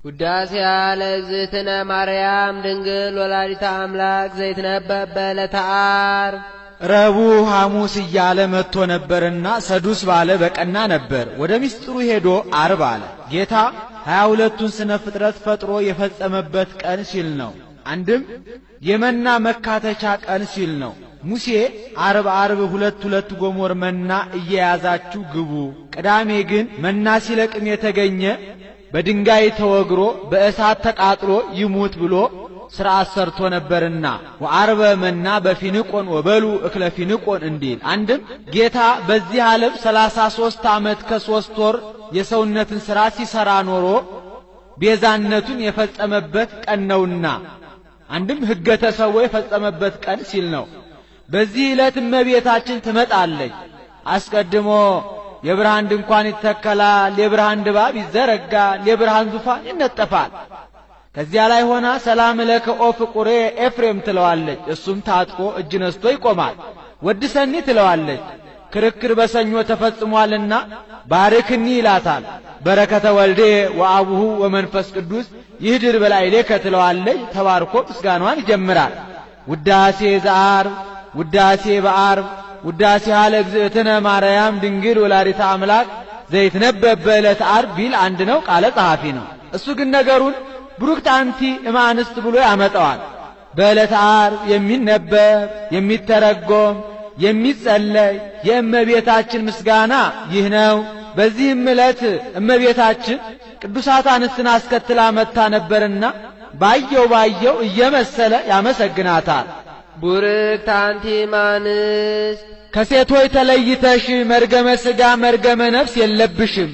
ውዳሴ ለእግዝእትነ ማርያም ድንግል ወላዲተ አምላክ ዘይትነበብ በዕለተ ዓርብ። ረቡዕ ሐሙስ እያለ መጥቶ ነበርና ሰዱስ ባለ በቀና ነበር። ወደ ምስጢሩ ሄዶ ዓርብ አለ። ጌታ 22ቱን ስነ ፍጥረት ፈጥሮ የፈጸመበት ቀን ሲል ነው። አንድም የመና መካተቻ ቀን ሲል ነው። ሙሴ ዓርብ ሁለት ጎሞር መና እየያዛችሁ ግቡ፣ ቅዳሜ ግን መና ሲለቅም የተገኘ በድንጋይ ተወግሮ በእሳት ተቃጥሎ ይሙት ብሎ ሥርዓት ሰርቶ ነበርና ወዓርበ መና በፊንቆን ወበሉ እክለ ፊንቆን እንዲል። አንድም ጌታ በዚህ ዓለም 33 ዓመት ከ3 ወር የሰውነትን ሥራ ሲሰራ ኖሮ ቤዛነቱን የፈጸመበት ቀን ነውና፣ አንድም ሕገ ተሰዎ የፈጸመበት ቀን ሲል ነው። በዚህ ዕለት እመቤታችን ትመጣለች። አስቀድሞ የብርሃን ድንኳን ይተከላል፣ የብርሃን ድባብ ይዘረጋል፣ የብርሃን ዙፋን ይነጠፋል። ከዚያ ላይ ሆና ሰላም ለከ ኦ ፍቁሬ ኤፍሬም ትለዋለች። እሱም ታጥቆ እጅ ነስቶ ይቆማል። ወድሰኒ ትለዋለች። ክርክር በሰኞ ተፈጽሟልና ባርክኒ ይላታል። በረከተ ወልዴ ወአቡሁ ወመንፈስ ቅዱስ ይህድር በላዕሌከ ትለዋለች። ተባርኮ ምስጋናዋን ይጀምራል። ውዳሴ ዘዓርብ፣ ውዳሴ በዓርብ፣ ውዳሴ ለእግዝእትነ ማርያም ድንግል ወላዲተ አምላክ ዘይትነበብ በዕለተ ዓርብ ቢል አንድ ነው፣ ቃለ ጸሐፊ ነው። እሱ ግን ነገሩን ብሩክት አንቲ እማንስት ብሎ ያመጣዋል። በዕለተ ዓርብ የሚነበብ የሚተረጎም የሚጸለይ የእመቤታችን ምስጋና ይህ ነው። በዚህም ዕለት እመቤታችን ቅዱሳት አንስትን አስከትላ መጥታ ነበርና ባየው እየመሰለ ያመሰግናታል። ቡርክት አንቲ እማንስት ከሴቶች ተለይተሽ መርገመ ሥጋ መርገመ ነፍስ የለብሽም።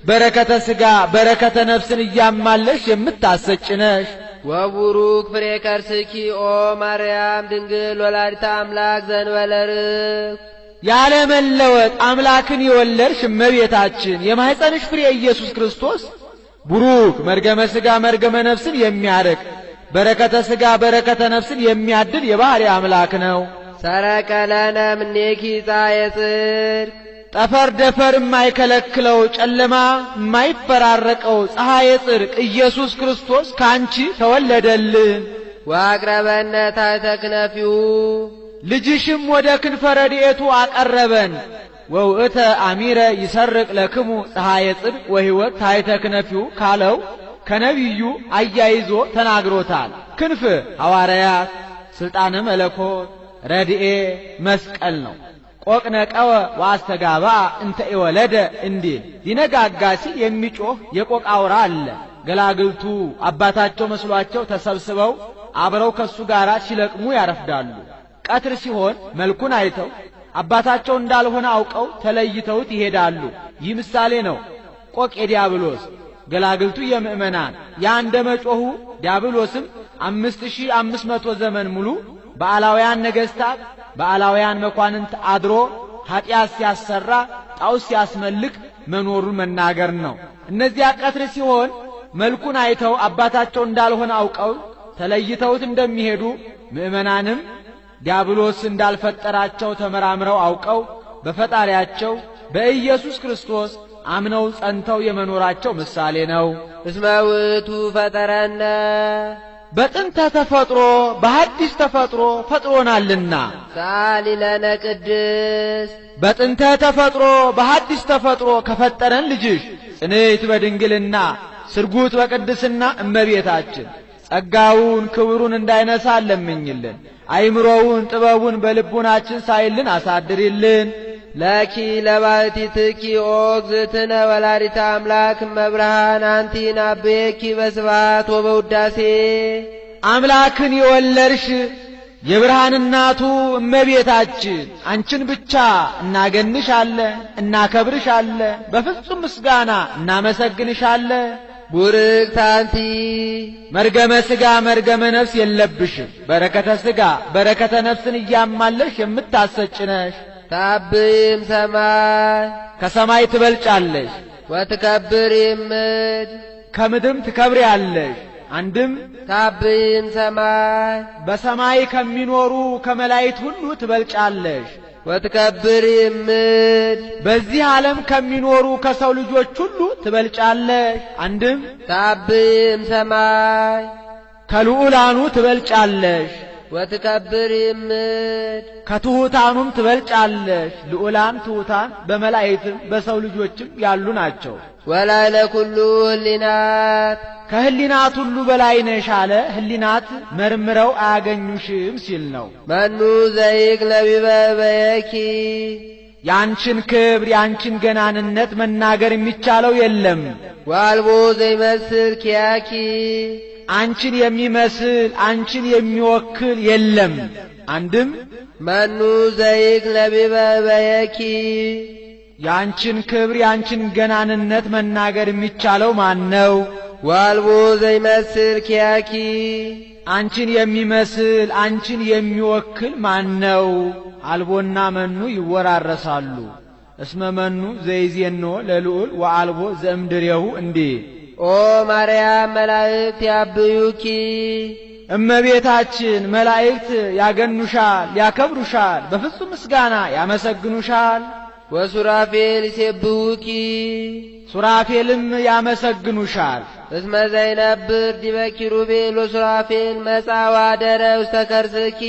በረከተ ሥጋ በረከተ ነፍስን እያማለሽ የምታሰጭነሽ። ወቡሩክ ፍሬ ከርስኪ ኦ ማርያም ድንግል ወላዲተ አምላክ ዘእንበለ ርግብ ያለ መለወጥ አምላክን የወለድሽ እመቤታችን የማኅፀንሽ ፍሬ ኢየሱስ ክርስቶስ ቡሩክ መርገመ ሥጋ መርገመ ነፍስን የሚያርቅ በረከተ ሥጋ በረከተ ነፍስን የሚያድል የባሕርይ አምላክ ነው። ሰረቀ ለነ እምኔኪ ፀሐየ ጽድቅ ጠፈር ደፈር የማይከለክለው ጨለማ የማይፈራረቀው ፀሐየ ጽድቅ ኢየሱስ ክርስቶስ ካንቺ ተወለደልን። ወአቅረበነ ታሕተ ክነፊሁ ልጅሽም ወደ ክንፈ ረድኤቱ አቀረበን። ወውእተ አሚረ ይሰርቅ ለክሙ ፀሐየ ጽድቅ ወሕይወት ታሕተ ክነፊሁ ካለው ከነቢዩ አያይዞ ተናግሮታል። ክንፍ ሐዋርያት፣ ሥልጣነ መለኮት፣ ረድኤ መስቀል ነው። ቆቅነቀወ ወአስተጋባ እንተ ኢወለደ እንዲል ሊነጋጋ ሲል የሚጮህ የቆቅ አውራ አለ። ገላግልቱ አባታቸው መስሏቸው ተሰብስበው አብረው ከሱ ጋር ሲለቅሙ ያረፍዳሉ። ቀትር ሲሆን መልኩን አይተው አባታቸው እንዳልሆነ አውቀው ተለይተውት ይሄዳሉ። ይህ ምሳሌ ነው። ቆቅ የዲያብሎስ ገላግልቱ የምእመናን ያንደ መጮሁ ዲያብሎስም 5500 ዘመን ሙሉ በአላውያን ነገሥታት በአላውያን መኳንንት አድሮ ኃጢአት ሲያሰራ ጣዖት ሲያስመልክ መኖሩን መናገር ነው። እነዚያ ቀትር ሲሆን መልኩን አይተው አባታቸው እንዳልሆነ አውቀው ተለይተውት እንደሚሄዱ ምእመናንም ዲያብሎስ እንዳልፈጠራቸው ተመራምረው አውቀው በፈጣሪያቸው በኢየሱስ ክርስቶስ አምነው ጸንተው የመኖራቸው ምሳሌ ነው። እስመ ውእቱ ፈጠረነ በጥንተ ተፈጥሮ በሐዲስ ተፈጥሮ ፈጥሮናልና። ሳሊ ለነ ቅድስት በጥንተ ተፈጥሮ በሐዲስ ተፈጥሮ ከፈጠረን ልጅሽ ጽንዕት በድንግልና ስርጉት በቅድስና እመቤታችን ጸጋውን ክብሩን እንዳይነሳ ለምኝልን። አይምሮውን ጥበቡን በልቡናችን ሳይልን አሳድሪልን። ለኪ ለባሕቲትኪ ኦ እግዝእትነ ወላዲተ አምላክ እመብርሃን አንቲ ናቤኪ በስብሐት ወበውዳሴ አምላክን የወለድሽ የብርሃን እናቱ እመቤታችን አንቺን ብቻ እናገንሻለን፣ እናከብርሻለን፣ በፍጹም ምስጋና እናመሰግንሻለን። ቡርክት አንቲ መርገመ ሥጋ መርገመ ነፍስ የለብሽም። በረከተ ሥጋ በረከተ ነፍስን እያማለሽ የምታሰጭነሽ። ታብይም ሰማይ ከሰማይ ትበልጫለሽ። ወትከብሪም ምድር ከምድርም ትከብሪያለሽ። አንድም ታብይም ሰማይ በሰማይ ከሚኖሩ ከመላእክት ሁሉ ትበልጫለሽ። ወትከብር ይምድ በዚህ ዓለም ከሚኖሩ ከሰው ልጆች ሁሉ ትበልጫለሽ። አንድም ታብም ሰማይ ከልዑላኑ ትበልጫለሽ። ወትከብር ይምድ ከትሑታኑም ትበልጫለሽ። ልዑላን ትሑታን በመላእክትም በሰው ልጆችም ያሉ ናቸው። ወላዕለ ኩሉ ህሊናት ከህሊናት ሁሉ በላይ ነሽ አለ። ህሊናት መርምረው አያገኙሽም ሲል ነው። መኑ ዘይክል ቢበበየኪ ያንቺን ክብር ያንቺን ገናንነት መናገር የሚቻለው የለም። ወአልቦ ዘይመስል ኪያኪ አንቺን የሚመስል አንቺን የሚወክል የለም። አንድም መኑ ዘይክል ቢበበየኪ ያንቺን ክብር ያንቺን ገናንነት መናገር የሚቻለው ማን ነው? ወአልቦ ዘይመስል ኪያኪ አንቺን የሚመስል አንቺን የሚወክል ማን ነው? አልቦና መኑ ይወራረሳሉ። እስመ መኑ ዘይዜኖ ለልዑል ወአልቦ ዘእምድሬሁ እንዲህ ኦ ማርያም መላእክት ያብዩኪ እመቤታችን መላእክት ያገኑሻል፣ ያከብሩሻል፣ በፍጹም ምስጋና ያመሰግኑሻል። ወሱራፌል ይሴብሑኪ ሱራፌልም ያመሰግኑሻል። እስመ ዘይነብር ዲበ ኪሩቤል ወሱራፌል መጻ ወአደረ ውስተ ከርሥኪ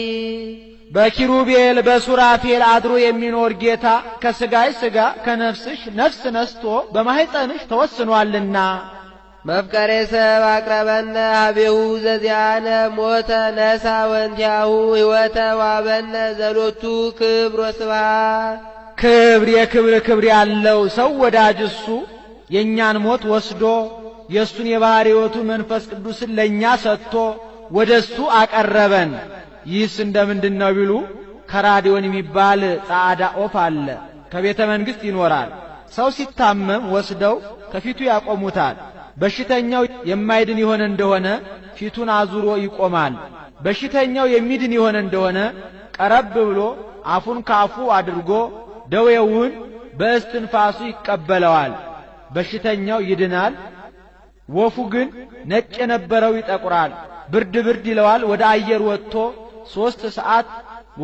በኪሩቤል በሱራፌል አድሮ የሚኖር ጌታ ከሥጋሽ ሥጋ ከነፍስሽ ነፍስ ነስቶ በማኅፀንሽ ተወስኗልና። መፍቀሬ ሰብ አቅረበነ ኀቤሁ ዘዚአነ ሞተ ነሣ ወእንቲአሁ ሕይወተ ወሀበነ ዘሎቱ ክብር ወስብሐት ክብር የክብር ክብር ያለው ሰው ወዳጅ እሱ የእኛን ሞት ወስዶ የእሱን የባሕርይ ሕይወቱን መንፈስ ቅዱስን ለእኛ ሰጥቶ ወደ እሱ አቀረበን። ይህስ እንደምንድን ነው ቢሉ ከራዲዮን የሚባል ጻዕዳ ኦፍ አለ። ከቤተ መንግሥት ይኖራል። ሰው ሲታመም ወስደው ከፊቱ ያቆሙታል። በሽተኛው የማይድን የሆነ እንደሆነ ፊቱን አዙሮ ይቆማል። በሽተኛው የሚድን የሆነ እንደሆነ ቀረብ ብሎ አፉን ካፉ አድርጎ ደዌውን በእስትንፋሱ ይቀበለዋል። በሽተኛው ይድናል። ወፉ ግን ነጭ የነበረው ይጠቁራል፣ ብርድ ብርድ ይለዋል። ወደ አየር ወጥቶ 3 ሰዓት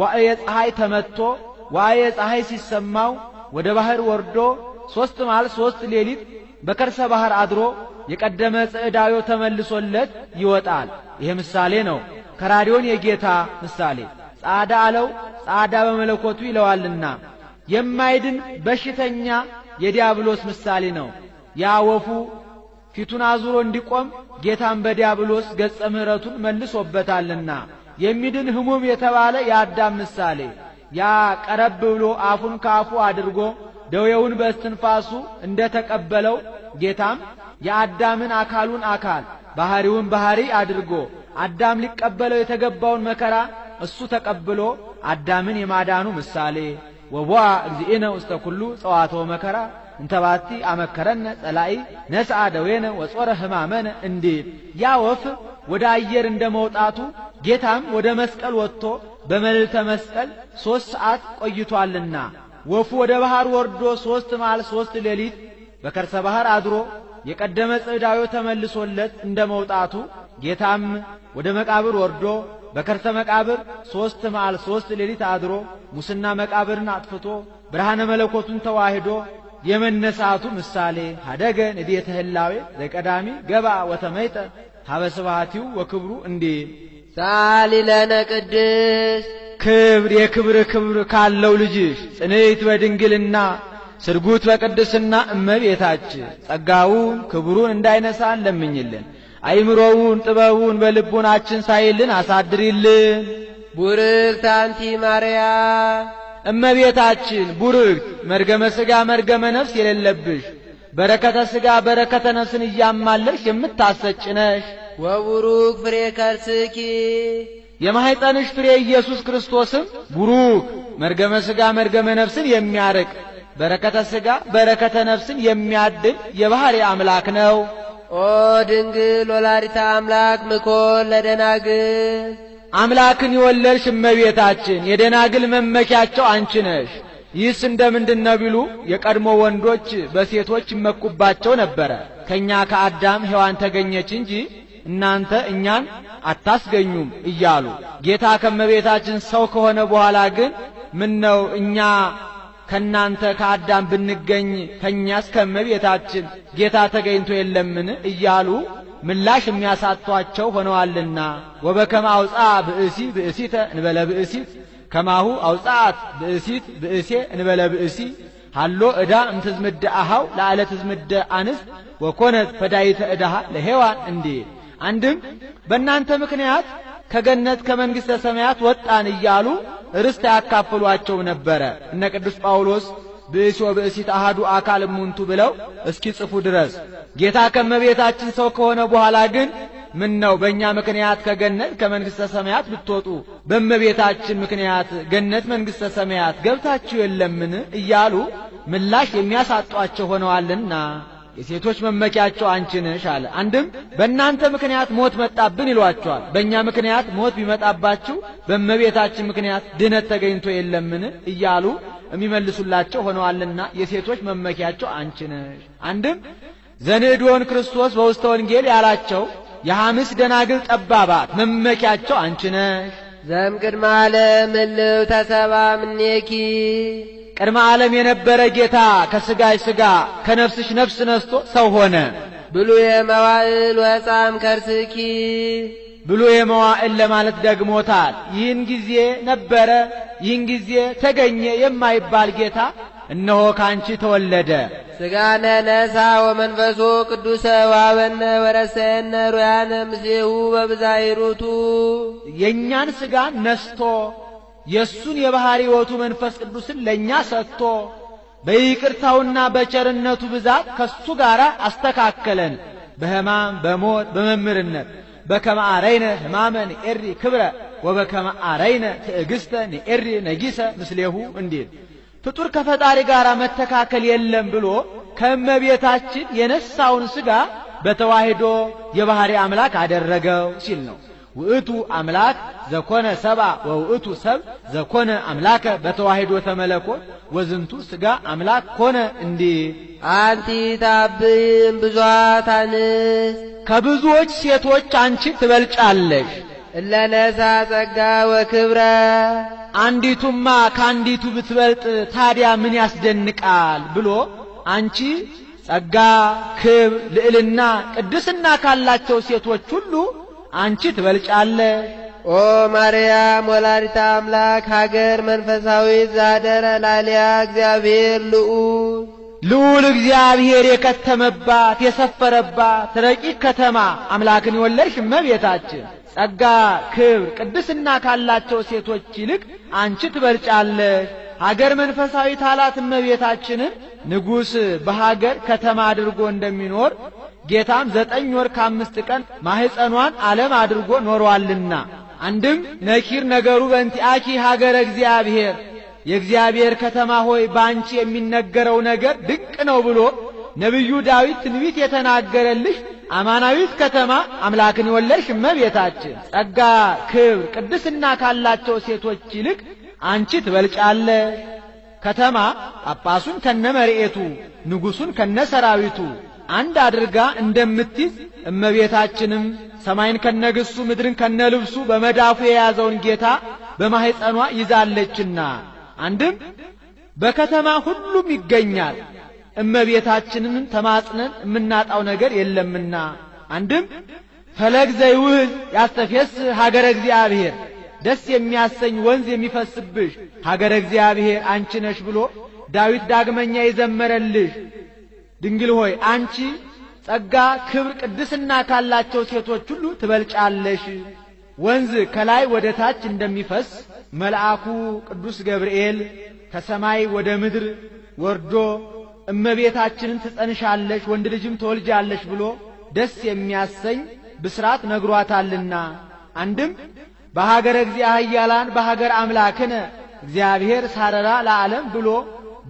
ዋዕየ ፀሐይ ተመትቶ ዋዕየ ፀሐይ ሲሰማው ወደ ባህር ወርዶ 3 መዓልት 3 ሌሊት በከርሰ ባህር አድሮ የቀደመ ጽዕዳዮ ተመልሶለት ይወጣል። ይሄ ምሳሌ ነው። ከራዲዮን የጌታ ምሳሌ ጻዕዳ አለው። ጻዕዳ በመለኮቱ ይለዋልና የማይድን በሽተኛ የዲያብሎስ ምሳሌ ነው። ያ ወፉ ፊቱን አዙሮ እንዲቆም ጌታን በዲያብሎስ ገጸ ምሕረቱን መልሶበታልና የሚድን ሕሙም የተባለ የአዳም ምሳሌ ያ ቀረብ ብሎ አፉን ካፉ አድርጎ ደዌውን በእስትንፋሱ እንደተቀበለው ጌታም የአዳምን አካሉን አካል ባህሪውን ባህሪ አድርጎ አዳም ሊቀበለው የተገባውን መከራ እሱ ተቀብሎ አዳምን የማዳኑ ምሳሌ ወቦአ እግዚእነ ውስተ ኩሉ ጸዋትወ መከራ እንተባቲ አመከረነ ጸላኢ ነስአ ደዌነ ወጾረ ሕማመነ እንዲል ያ ወፍ ወደ አየር እንደመውጣቱ ጌታም ወደ መስቀል ወጥቶ በመልዕልተ መስቀል 3 ሰዓት ቆይቷልና ወፉ ወደ ባህር ወርዶ 3 መዓልት 3 ሌሊት በከርሰ ባህር አድሮ የቀደመ ጽዕዳዮ ተመልሶለት እንደመውጣቱ ጌታም ወደ መቃብር ወርዶ በከርሰ መቃብር 3 መዓልት 3 ሌሊት አድሮ ሙስና መቃብርን አጥፍቶ ብርሃነ መለኮቱን ተዋህዶ የመነሳቱ ምሳሌ ሀደገ ንዴተ ህላዌ ዘቀዳሚ ገባ ወተመይጠ ሀበ ስብሐቲሁ ወክብሩ እንዲል ሳሊ ለነ ቅድስ ክብር የክብር ክብር ካለው ልጅሽ ጽንዕት በድንግልና ስርጉት በቅድስና እመቤታችን ጸጋውን ክብሩን እንዳይነሳን ለምኝልን። አይምሮውን ጥበቡን በልቡናችን ሳይልን አሳድሪልን። ቡርክት አንቲ ማርያም እመቤታችን ቡርክት መርገመ ሥጋ መርገመ ነፍስ የሌለብሽ በረከተ ሥጋ በረከተ ነፍስን እያማለሽ የምታሰጭነሽ ወቡሩክ ፍሬ ከርስኪ የማኅፀንሽ ፍሬ ኢየሱስ ክርስቶስም ቡሩክ መርገመ ሥጋ መርገመ ነፍስን የሚያርቅ በረከተ ሥጋ በረከተ ነፍስን የሚያድል የባሕርይ አምላክ ነው። ኦ ድንግል ወላዲተ አምላክ ምኮን ለደናግል አምላክን የወለድሽ እመቤታችን የደናግል መመኪያቸው አንቺ ነሽ። ይህስ እንደምንድን ነው ቢሉ የቀድሞ ወንዶች በሴቶች ይመኩባቸው ነበረ። ከኛ ከአዳም ሔዋን ተገኘች እንጂ እናንተ እኛን አታስገኙም እያሉ ጌታ ከመቤታችን ሰው ከሆነ በኋላ ግን ምን ነው እኛ ከናንተ ከአዳም ብንገኝ ከኛስ ከመቤታችን ጌታ ተገኝቶ የለምን እያሉ ምላሽ የሚያሳጧቸው ሆነዋልና ወበከመ አውጻ ብእሲ ብእሲተ እንበለ ብእሲት ከማሁ አውጻት ብእሲት ብእሴ እንበለ ብእሲ ሃሎ ዕዳ እምትዝምደ አሃው ለዓለ ትዝምደ አንስት ወኮነት ፈዳይተ ዕዳሃ ለሔዋን እንዲል አንድም በእናንተ ምክንያት ከገነት ከመንግሥተ ሰማያት ወጣን እያሉ ርስት ያካፍሏቸው ነበረ። እነ ቅዱስ ጳውሎስ ብእሲ ወብእሲት አሃዱ አካል እሙንቱ ብለው እስኪ ጽፉ ድረስ ጌታ ከመቤታችን ሰው ከሆነ በኋላ ግን ምን ነው በእኛ ምክንያት ከገነት ከመንግሥተ ሰማያት ብትወጡ በመቤታችን ምክንያት ገነት መንግሥተ ሰማያት ገብታችሁ የለምን እያሉ ምላሽ የሚያሳጧቸው ሆነዋልና የሴቶች መመኪያቸው አንቺ ነሽ አለ። አንድም በእናንተ ምክንያት ሞት መጣብን ይሏቸዋል። በእኛ ምክንያት ሞት ቢመጣባችሁ በመቤታችን ምክንያት ድነት ተገኝቶ የለምን እያሉ የሚመልሱላቸው ሆነዋልና የሴቶች መመኪያቸው አንቺ ነሽ። አንድም ዘንዕድዎን ክርስቶስ በውስተ ወንጌል ያላቸው የሐምስ ደናግል ጠባባት መመኪያቸው አንቺ ነሽ። ዘእምቅድመ ዓለም እልው ተሰባ እምኔኪ ቅድመ ዓለም የነበረ ጌታ ከሥጋሽ ሥጋ ከነፍስሽ ነፍስ ነስቶ ሰው ሆነ። ብሉየ መዋዕል ወሕፃም ከርስኪ ብሉየ መዋዕል ለማለት ደግሞታል። ይህን ጊዜ ነበረ ይህን ጊዜ ተገኘ የማይባል ጌታ እነሆ ካንቺ ተወለደ። ሥጋነ ነሣ ወመንፈሶ ቅዱሰ ወሀበነ ወረሰየነ ሮያነ ምስሌሁ በብዝኃ ሂሩቱ የእኛን ሥጋ ነስቶ የእሱን የባሕሪ ሕይወቱ መንፈስ ቅዱስን ለእኛ ሰጥቶ በይቅርታውና በቸርነቱ ብዛት ከሱ ጋር አስተካከለን። በሕማም በሞት በመምህርነት በከመ አረይነ ሕማመ ንኤሪ ክብረ ወበከመ አረይነ ትዕግሥተ ንኤሪ ነጊሰ ምስሌሁ እንዲል ፍጡር ከፈጣሪ ጋር መተካከል የለም ብሎ ከእመቤታችን የነሳውን ሥጋ በተዋሂዶ የባሕሪ አምላክ አደረገው ሲል ነው። ውእቱ አምላክ ዘኮነ ሰብአ ወውእቱ ሰብ ዘኮነ አምላከ በተዋሂዶ ተመለኮት ወዝንቱ ሥጋ አምላክ ኮነ እንዲህ አንቲ ታብይም ብዙኃት አንስት ከብዙዎች ሴቶች አንቺ ትበልጫለሽ። እለ ነሣ ጸጋ ወክብረ አንዲቱማ ከአንዲቱ ብትበልጥ ታዲያ ምን ያስደንቃል ብሎ አንቺ ጸጋ ክብር ልዕልና ቅድስና ካላቸው ሴቶች ሁሉ አንቺ ትበልጫለሽ። ኦ ማርያም ወላዲተ አምላክ ሀገር መንፈሳዊት ዛደረ ላሊያ እግዚአብሔር ልዑል እግዚአብሔር የከተመባት የሰፈረባት ረቂቅ ከተማ አምላክን የወለድሽ እመቤታችን ጸጋ ክብር ቅድስና ካላቸው ሴቶች ይልቅ አንቺ ትበልጫለሽ። ሀገር መንፈሳዊት አላት እመቤታችንን ንጉሥ በሀገር ከተማ አድርጎ እንደሚኖር ጌታም 9 ወር ከ5 ቀን ማህፀኗን ዓለም አድርጎ ኖሯልና አንድም ነኪር ነገሩ በእንቲአኪ ሀገረ እግዚአብሔር የእግዚአብሔር ከተማ ሆይ ባንቺ የሚነገረው ነገር ድንቅ ነው ብሎ ነብዩ ዳዊት ትንቢት የተናገረልሽ አማናዊት ከተማ አምላክን የወለድሽ እመቤታችን ጸጋ ክብር ቅድስና ካላቸው ሴቶች ይልቅ አንቺ ትበልጫለሽ። ከተማ ጳጳሱን ከነመርኤቱ ንጉሡን ከነሰራዊቱ አንድ አድርጋ እንደምትይዝ እመቤታችንም ሰማይን ከነግሱ ምድርን ከነልብሱ በመዳፉ የያዘውን ጌታ በማህፀኗ ይዛለችና አንድም በከተማ ሁሉም ይገኛል እመቤታችንን ተማጽነን የምናጣው ነገር የለምና አንድም ፈለግ ዘይውህዝ ያስተፌስ ሀገረ እግዚአብሔር ደስ የሚያሰኝ ወንዝ የሚፈስብሽ ሀገረ እግዚአብሔር አንቺ ነሽ ብሎ ዳዊት ዳግመኛ ይዘመረልሽ ድንግል ሆይ አንቺ ጸጋ ክብር ቅድስና ካላቸው ሴቶች ሁሉ ትበልጫለሽ። ወንዝ ከላይ ወደ ታች እንደሚፈስ መልአኩ ቅዱስ ገብርኤል ከሰማይ ወደ ምድር ወርዶ እመቤታችንን ትጸንሻለሽ ወንድ ልጅም ትወልጃለሽ ብሎ ደስ የሚያሰኝ ብስራት ነግሯታልና አንድም በሀገረ እግዚአብሔራን በሀገር አምላክነ እግዚአብሔር ሳረራ ለዓለም ብሎ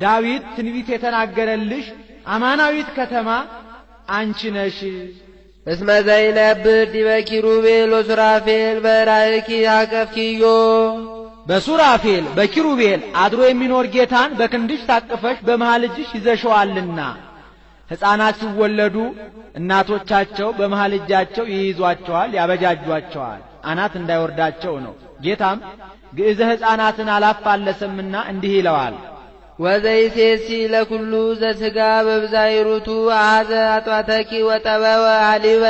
ዳዊት ትንቢት የተናገረልሽ አማናዊት ከተማ አንቺ ነሽ። እስመ ዘይነብር ዲበ ኪሩቤል ወሱራፌል በራእኪ አቀፍኪዮ በሱራፌል በኪሩቤል አድሮ የሚኖር ጌታን በክንድሽ ታቅፈሽ በመሃል እጅሽ ይዘሽዋልና ሕፃናት ሲወለዱ እናቶቻቸው በመሃል እጃቸው ይይዟቸዋል ያበጃጇቸዋል አናት እንዳይወርዳቸው ነው። ጌታም ግዕዘ ሕፃናትን አላፋለሰምና እንዲህ ይለዋል። ወዘይሴሲ ለኩሉ ዘሥጋ በብዛይሩቱ አሐዘ አጥዋተኪ ወጠበወ ሀሊበ።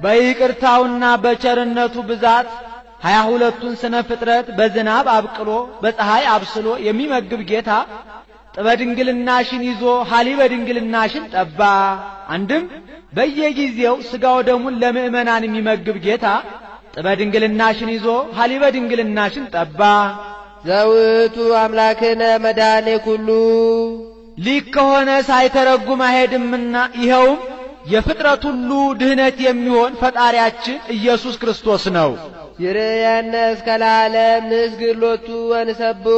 በይቅርታውና በቸርነቱ ብዛት 22ቱን ስነ ፍጥረት በዝናብ አብቅሎ በፀሐይ አብስሎ የሚመግብ ጌታ ጥበድንግልናሽን ይዞ ሀሊበ ድንግልናሽን ጠባ። አንድም በየጊዜው ሥጋው ደሙን ለምእመናን የሚመግብ ጌታ ጥበድንግልናሽን ይዞ ሀሊበ ድንግልናሽን ጠባ። ዘውቱ አምላክነ መድኃኔ ኩሉ ሊቅ ከሆነ ሳይተረጉም አይሄድምና ይኸውም የፍጥረት ሁሉ ድህነት የሚሆን ፈጣሪያችን ኢየሱስ ክርስቶስ ነው። ይርየነ እስከ ለዓለም ንስግድ ሎቱ ወንሰብሖ።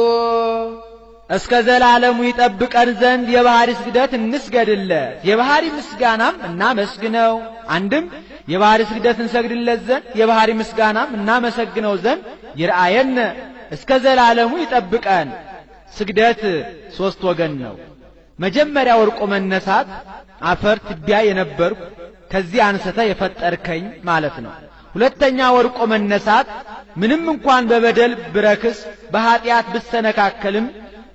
እስከ ዘላለሙ ይጠብቀን ዘንድ የባህሪ ስግደት እንስገድለት፣ የባህሪ ምስጋናም እናመስግነው። አንድም የባህሪ ስግደት እንሰግድለት ዘንድ የባህሪ ምስጋናም እናመሰግነው ዘንድ ይርአየነ እስከ ዘላለሙ ይጠብቀን። ስግደት 3 ወገን ነው። መጀመሪያ ወርቆ መነሳት አፈር ትቢያ የነበርኩ ከዚህ አንስተ የፈጠርከኝ ማለት ነው። ሁለተኛ ወርቆ መነሳት ምንም እንኳን በበደል ብረክስ በኃጢአት ብሰነካከልም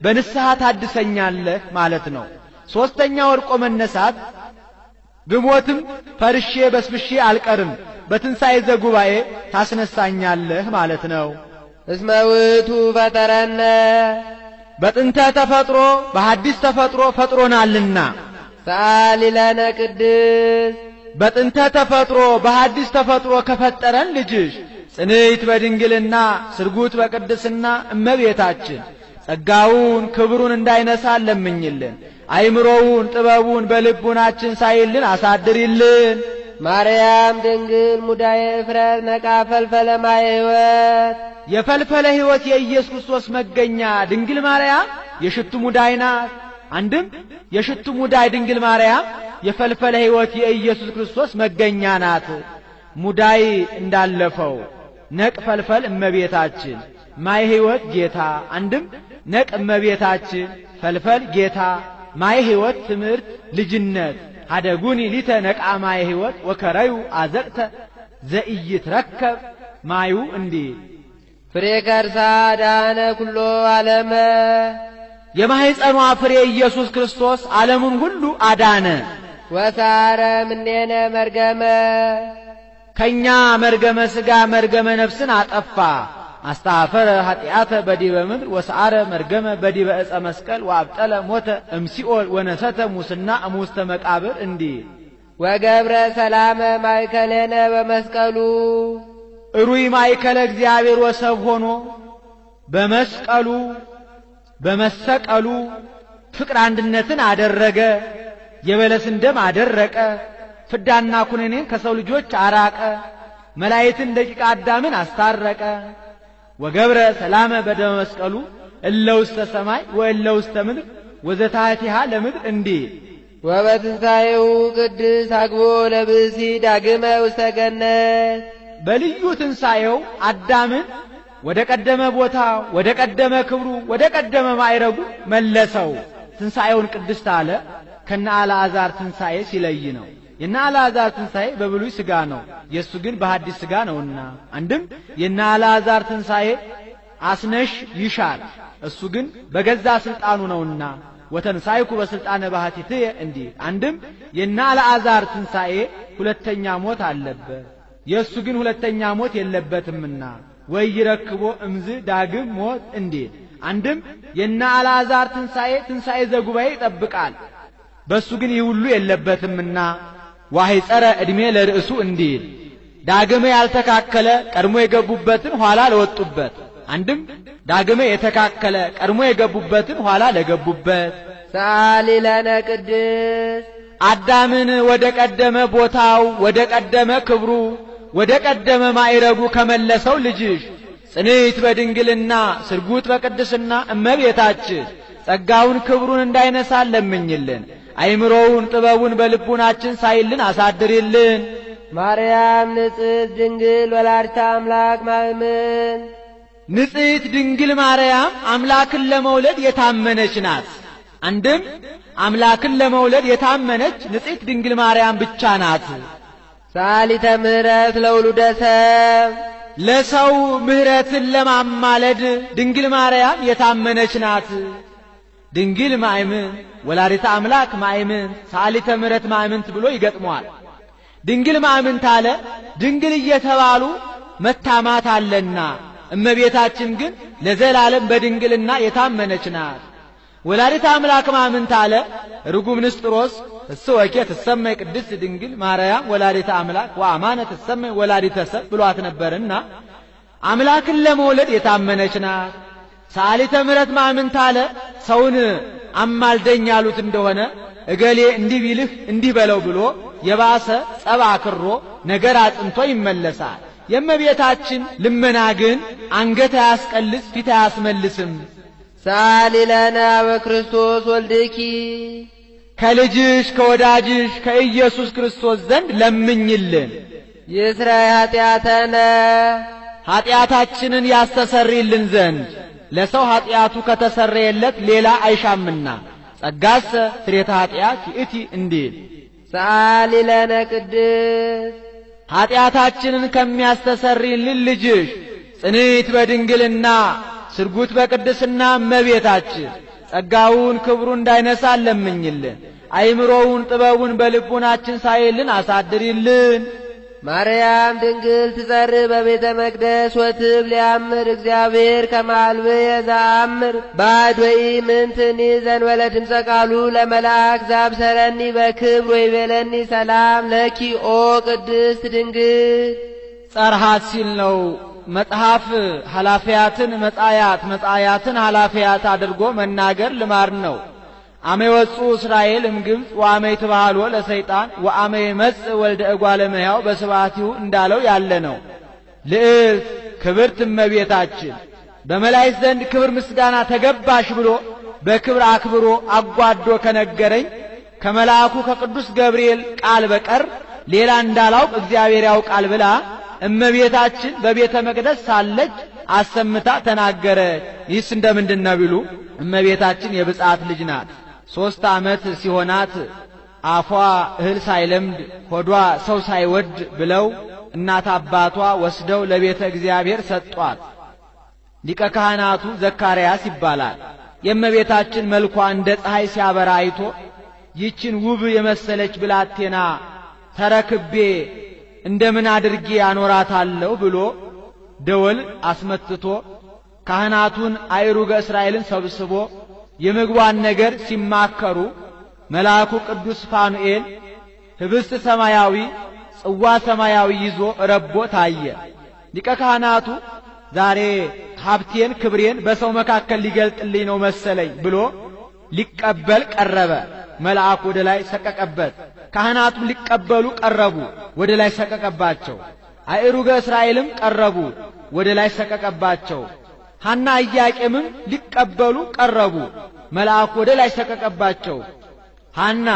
በንስሐ ታድሰኛለህ ማለት ነው። ሶስተኛ ወርቆ መነሳት ብሞትም ፈርሼ በስብሼ አልቀርም በትንሣኤ ዘጉባኤ ታስነሳኛለህ ማለት ነው። እስመ ውእቱ ፈጠረነ በጥንተ ተፈጥሮ በሐዲስ ተፈጥሮ ፈጥሮናልና። ሰአሊ ለነ ቅድስት በጥንተ ተፈጥሮ በሐዲስ ተፈጥሮ ከፈጠረን ልጅሽ ጽንዕት በድንግልና ስርጉት በቅድስና እመቤታችን ጸጋውን ክብሩን እንዳይነሳን ለምኝልን። አይምሮውን ጥበቡን በልቡናችን ሳይልን አሳድሪልን። ማርያም ድንግል ሙዳየ እፍረት ነቃ ፈልፈለ ማየ ሕይወት የፈልፈለ ሕይወት የኢየሱስ ክርስቶስ መገኛ ድንግል ማርያም የሽቱ ሙዳይ ናት። አንድም የሽቱ ሙዳይ ድንግል ማርያም የፈልፈለ ሕይወት የኢየሱስ ክርስቶስ መገኛ ናት። ሙዳይ እንዳለፈው ነቅ ፈልፈል እመቤታችን ማየ ሕይወት ጌታ። አንድም ነቅ እመቤታችን ፈልፈል ጌታ ማየ ሕይወት ትምህርት ልጅነት ሀደጉኒ ሊተ ነቃ ማየ ሕይወት ወከረዩ አዘቅተ ዘኢይትረከብ ማዩ እንዲህ ፍሬ ከርሳ ዳነ ኩሎ ዓለመ የማኅፀኗ ፍሬ ኢየሱስ ክርስቶስ ዓለሙን ሁሉ አዳነ። ወሳረ ምኔነ መርገመ ከኛ መርገመ ሥጋ መርገመ ነፍስን አጠፋ። አስተኀፈረ ኃጢአተ በዲበ ምድር ወሰአረ መርገመ በዲበ ዕፀ መስቀል ወአብጠለ ሞተ እምሲኦል ወነሰተ ሙስና እሙስተ መቃብር እንዲህ ወገብረ ሰላመ ማእከለነ በመስቀሉ እሩይ ማእከለ እግዚአብሔር ወሰብ ሆኖ በመስቀሉ በመሰቀሉ ፍቅር አንድነትን አደረገ። የበለስን ደም አደረቀ። ፍዳና ኩነኔን ከሰው ልጆች አራቀ። መላእክትን ደቂቀ አዳምን አስታረቀ። ወገብረ ሰላመ በደመ መስቀሉ እለ ውስተ ሰማይ ወእለ ውስተ ምድር ወዘታቲሃ ለምድር እንዲህ ወበትንሣኤሁ ቅድስ አግቦ ለብእሲ ዳግመ ውስተ ገነት በልዩ ትንሣኤው አዳምን ወደ ቀደመ ቦታ ወደ ቀደመ ክብሩ ወደ ቀደመ ማዕረጉ መለሰው። ትንሣኤውን ቅድስት አለ ከነ አልዓዛር ትንሣኤ ሲለይ ነው። የነ አልዓዛር ትንሣኤ በብሉይ ሥጋ ነው፣ የእሱ ግን በሐዲስ ሥጋ ነውና። አንድም የነ አልዓዛር ትንሣኤ አስነሽ ይሻል፣ እሱ ግን በገዛ ሥልጣኑ ነውና ወተንሣይኩ በሥልጣነ ባሕቲትየ እንዲህ። አንድም የነ አልዓዛር ትንሣኤ ሁለተኛ ሞት አለበት፣ የእሱ ግን ሁለተኛ ሞት የለበትምና ወይረክቦ እምዝ ዳግም ሞት እንዲህ። አንድም የነ አልዓዛር ትንሣኤ ትንሣኤ ዘጉባኤ ይጠብቃል፣ በእሱ ግን ይህ ሁሉ የለበትምና ዋሂጸረ ዕድሜ ለርእሱ እንዲል ዳግመ ያልተካከለ ቀድሞ የገቡበትን ኋላ ለወጡበት። አንድም ዳግመ የተካከለ ቀድሞ የገቡበትን ኋላ ለገቡበት። ሰአሊ ለነ ቅድስት አዳምን ወደ ቀደመ ቦታው ወደ ቀደመ ክብሩ ወደ ቀደመ ማዕረጉ ከመለሰው ልጅሽ ጽንዕት በድንግልና ስርጉት በቅድስና እመቤታችን ጸጋውን ክብሩን እንዳይነሳን ለምኝልን። አይምሮውን ጥበቡን በልቡናችን ሳይልን አሳድሪልን። ማርያም ንጽሕት ድንግል ወላዲተ አምላክ ማእምን ንጽሕት ድንግል ማርያም አምላክን ለመውለድ የታመነች ናት። አንድም አምላክን ለመውለድ የታመነች ንጽሕት ድንግል ማርያም ብቻ ናት። ሰአሊተ ምሕረት ለውሉደ ሰብ ለሰው ምሕረትን ለማማለድ ድንግል ማርያም የታመነች ናት። ድንግል ማእምን ወላዲተ አምላክ ማእምን ሰአሊተ ምሕረት ማእምንት ብሎ ይገጥመዋል። ድንግል ማእምንት አለ ድንግል እየተባሉ መታማት አለና፣ እመቤታችን ግን ለዘላለም በድንግልና የታመነች ናት። ወላዲተ አምላክ ማእምንት አለ ርጉም ንስጥሮስ እሰወኬ ትሰመይ ቅድስት ድንግል ማርያም ወላዲተ አምላክ ወአማነ ትሰመይ ወላዲተ ሰብ ብሏት ነበርና አምላክን ለመውለድ የታመነች ናት። ሰአሊተ ምሕረት ማእምንት አለ ሰውን አማልደኝ ያሉት እንደሆነ እገሌ እንዲህ ቢልህ እንዲህ በለው ብሎ የባሰ ጸባ አክሮ ነገር አጽንቶ ይመለሳል። የእመቤታችን ልመና ግን አንገት አያስቀልስ ፊት አያስመልስም። ሰአሊ ለነ በክርስቶስ ወልድኪ ከልጅሽ ከወዳጅሽ ከኢየሱስ ክርስቶስ ዘንድ ለምኝልን። ይስረይ ኃጢአተነ ኃጢአታችንን ያስተሰርይልን ዘንድ ለሰው ኃጢአቱ ከተሰረየለት ሌላ አይሻምና ጸጋሰ ስርየተ ኃጢአት ይእቲ እንዲል ሰአሊ ለነ ቅድስት ኃጢአታችንን ከሚያስተሰርይልን ልጅሽ ጽንዕት በድንግልና ስርጉት በቅድስና እመቤታችን ጸጋውን ክብሩን እንዳይነሳን ለምኝልን። አይምሮውን ጥበቡን በልቡናችን ሳይልን አሳድሪልን። ማርያም ድንግል ትጸርይ በቤተ መቅደስ ወትብል ሊያምር እግዚአብሔር ከማልብየ ዘአምር ባዕድ ወኢምንትኒ ዘእንበለ ድምፀ ቃሉ ለመልአክ ዘአብሰረኒ በክብር ወይቤለኒ ሰላም ለኪ ኦ ቅድስት ድንግል። ጸርሃት ሲል ነው። መጽሐፍ ኃላፊያትን መጻያት መጻያትን ኃላፊያት አድርጎ መናገር ልማድ ነው። አመ ይወፁ እስራኤል እምግብፅ ወአመ ይትባሃሎ ለሰይጣን ወአመ ይመጽእ ወልደ እጓለ እመሕያው በስብሐቲሁ እንዳለው ያለ ነው። ልዕልት ክብርት እመቤታችን በመላእክት ዘንድ ክብር ምስጋና ተገባሽ ብሎ በክብር አክብሮ አጓዶ ከነገረኝ ከመልአኩ ከቅዱስ ገብርኤል ቃል በቀር ሌላ እንዳላውቅ እግዚአብሔር ያውቃል ብላ እመቤታችን በቤተ መቅደስ ሳለች አሰምታ ተናገረች። ይህስ እንደምንድነው ቢሉ እመቤታችን የብፅዓት ልጅ ናት። 3 ዓመት ሲሆናት አፏ እህል ሳይለምድ ሆዷ ሰው ሳይወድ ብለው እናት አባቷ ወስደው ለቤተ እግዚአብሔር ሰጧት። ሊቀ ካህናቱ ዘካርያስ ይባላል። የእመቤታችን መልኳ እንደ ፀሐይ ሲያበራ አይቶ ይችን ውብ የመሰለች ብላቴና ተረክቤ እንደምን አድርጌ አኖራታለሁ ብሎ ደወል አስመትቶ ካህናቱን አይሩገ እስራኤልን ሰብስቦ የምግቧን ነገር ሲማከሩ መልአኩ ቅዱስ ፋኑኤል ህብስት ሰማያዊ ጽዋ ሰማያዊ ይዞ ረቦ ታየ። ሊቀ ካህናቱ ዛሬ ሀብቴን ክብሬን በሰው መካከል ሊገልጥልኝ ነው መሰለኝ ብሎ ሊቀበል ቀረበ። መልአኩ ወደ ላይ ሰቀቀበት። ካህናቱ ሊቀበሉ ቀረቡ፣ ወደ ላይ ሰቀቀባቸው። አይሩገ እስራኤልም ቀረቡ፣ ወደ ላይ ሰቀቀባቸው። ሐና ኢያቄምም ሊቀበሉ ቀረቡ፣ መልአኩ ወደ ላይ ሰቀቀባቸው። ሐና